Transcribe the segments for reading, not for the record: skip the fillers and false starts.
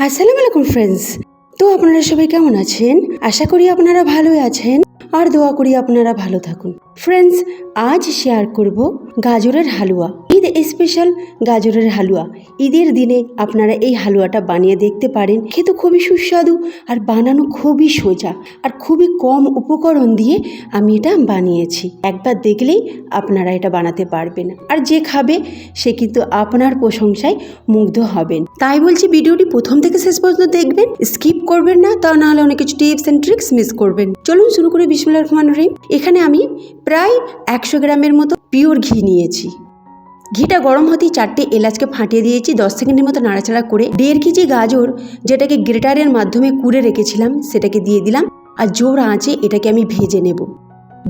আসসালামু আলাইকুম ফ্রেন্ডস। তো আপনারা সবাই কেমন আছেন? আশা করি আপনারা ভালোই আছেন আর দোয়া করি আপনারা ভালো থাকুন। ফ্রেন্ডস, আজ শেয়ার করব গাজরের হালুয়া, ঈদ স্পেশাল গাজরের হালুয়া। ঈদের দিনে আপনারা এই হালুয়াটা বানিয়ে দেখতে পারেন। খেতে খুবই সুস্বাদু আর বানানো খুবই সোজা আর খুবই কম উপকরণ দিয়ে আমি এটা বানিয়েছি। একবার দেখলেই আপনারা এটা বানাতে পারবেন আর যে খাবে সে কিন্তু আপনার প্রশংসায় মুগ্ধ হবেন। তাই বলছি ভিডিওটি প্রথম থেকে শেষ পর্যন্ত দেখবেন, স্কিপ করবেন না, তা না হলে অনেক কিছু টিপস এন্ড ট্রিক্স মিস করবেন। চলুন শুরু করে বিসমিল্লাহির রহমানির রহিম। এখানে আমি প্রায় 100 গ্রামের মতো পিওর ঘি নিয়েছি। ঘিটা গরম হতেই 4টে এলাচকে ফাটিয়ে দিয়েছি। 10 সেকেন্ডের মতো নাড়াচাড়া করে 1.5 কেজি গাজর যেটাকে গ্রেটারের মাধ্যমে কুড়ে রেখেছিলাম সেটাকে দিয়ে দিলাম আর জোর আঁচে এটাকে আমি ভেজে নেব।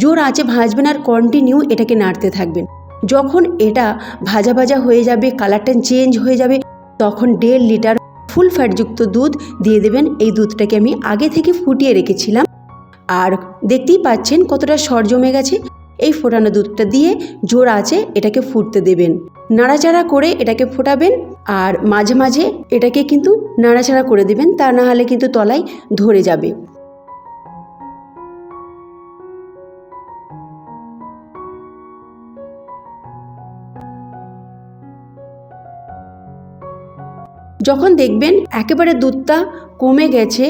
জোর আঁচে ভাজবেন আর কন্টিনিউ এটাকে নাড়তে থাকবেন। যখন এটা ভাজা ভাজা হয়ে যাবে, কালারটা চেঞ্জ হয়ে যাবে, তখন 1.5 লিটার ফুল ফ্যাটযুক্ত দুধ দিয়ে দেবেন। এই দুধটাকে আমি আগে থেকে ফুটিয়ে রেখেছিলাম আর দেখতেই পাচ্ছেন কতটা সর জমে গেছে। এই ফোটানো দুধটা দিয়ে জোর আঁচে এটাকে ফুটতে দেবেন। নাড়াচাড়া করে এটাকে ফোটাবেন আর মাঝে মাঝে এটাকে কিন্তু নাড়াচাড়া করে দেবেন, তা না হলে কিন্তু তলায় ধরে যাবে। যখন দেখবেন একেবারে দুধটা কমে গেছে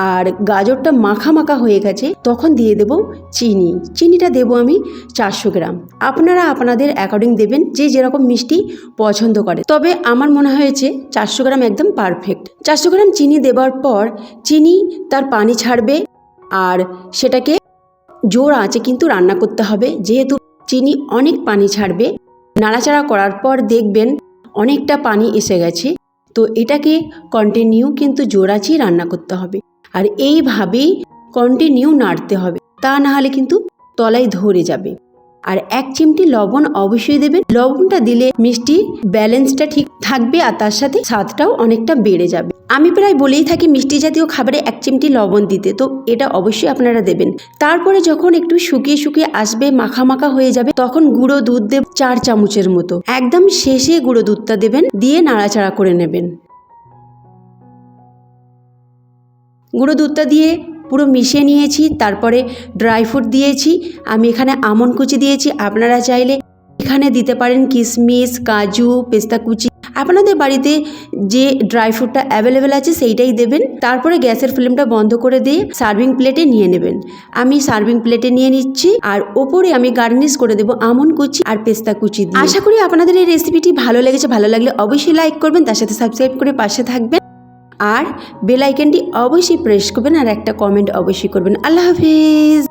আর গাজরটা মাখা মাখা হয়ে গেছে, তখন দিয়ে দেব চিনি। চিনিটা দেব আমি 400 গ্রাম। আপনারা আপনাদের অ্যাকর্ডিং দেবেন, যে যেরকম মিষ্টি পছন্দ করে। তবে আমার মনে হয়েছে 400 গ্রাম একদম পারফেক্ট। 400 গ্রাম চিনি দেওয়ার পর চিনি তার পানি ছাড়বে আর সেটাকে জোর আঁচে কিন্তু রান্না করতে হবে, যেহেতু চিনি অনেক পানি ছাড়বে। নাড়াচাড়া করার পর দেখবেন অনেকটা পানি এসে গেছে। তো এটাকে কন্টিনিউ কিন্তু জোর আঁচেই রান্না করতে হবে আর এইভাবেই কন্টিনিউ নাড়তে হবে, তা না হলে কিন্তু তলায় ধরে যাবে। আর 1 চিমটি লবণ অবশ্যই দেবেন। লবণটা দিলে মিষ্টি ব্যালেন্সটা ঠিক থাকবে আর তার সাথে স্বাদটাও অনেকটা বেড়ে যাবে। আমি প্রায় বলেই থাকি মিষ্টি জাতীয় খাবারে 1 চিমটি লবণ দিতে, তো এটা অবশ্যই আপনারা দেবেন। তারপরে যখন একটু শুকিয়ে শুকিয়ে আসবে, মাখা মাখা হয়ে যাবে, তখন গুঁড়ো দুধ দেব 4 চামচের মতো। একদম শেষে গুঁড়ো দুধটা দেবেন, দিয়ে নাড়াচাড়া করে নেবেন। গুঁড়ো দুধটা দিয়ে পুরো মিশিয়ে নিয়েছি। তারপরে ড্রাই ফ্রুট দিয়েছি। আমি এখানে আমন্ড কুচি দিয়েছি। আপনারা চাইলে এখানে দিতে পারেন কিশমিশ, কাজু, পেস্তা কুচি। আপনাদের বাড়িতে যে ড্রাই ফ্রুটটা অ্যাভেলেবেল আছে সেইটাই দেবেন। তারপরে গ্যাসের ফ্লেমটা বন্ধ করে দিয়ে সার্ভিং প্লেটে নিয়ে নেবেন। আমি সার্ভিং প্লেটে নিয়ে নিচ্ছি আর ওপরে আমি গার্নিশ করে দেবো আমন্ড কুচি আর পেস্তা কুচি দিয়ে। আশা করি আপনাদের এই রেসিপিটি ভালো লেগেছে। ভালো লাগলে অবশ্যই লাইক করবেন, তার সাথে সাবস্ক্রাইব করে পাশে থাকবেন আর বেল আইকনটি অবশ্যই প্রেস করবেন আর একটা কমেন্ট অবশ্যই করবেন। আল্লাহ হাফিজ।